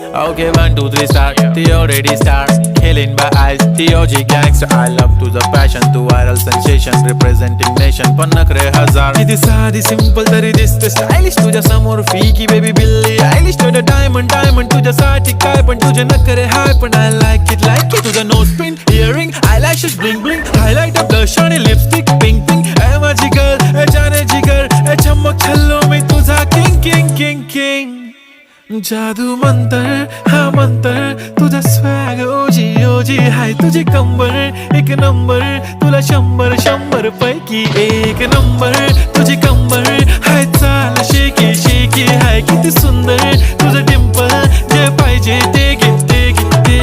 Okay, 1, 2, 3 start. The already start. Killing by eyes. The OG gangster. I love to the passion, to viral sensation. Representing nation. पण नखरे हजार. किती साधी simple तरी दिसते stylish. तुझ्या समोर फीकी baby Billie Eilish. तुझं diamond तुझ्यासाठी काय पण तुझे नखरे हाय पण I like it. तुझं nose pin, earring, eyelashes bling bling. Highlight up blush आणि lipstick pink pink. ए माझी girl, ए जाने जिगर, ए चमक छल्लो मी तुझा king. जादू मंतर हा मंतर तुझा स्वॅग ओजी हाय तुझी कंबर एक नंबर तुला 100 पैकी एक नंबर तुझी कंबर हाय चाल शेकी हाय किती सुंदर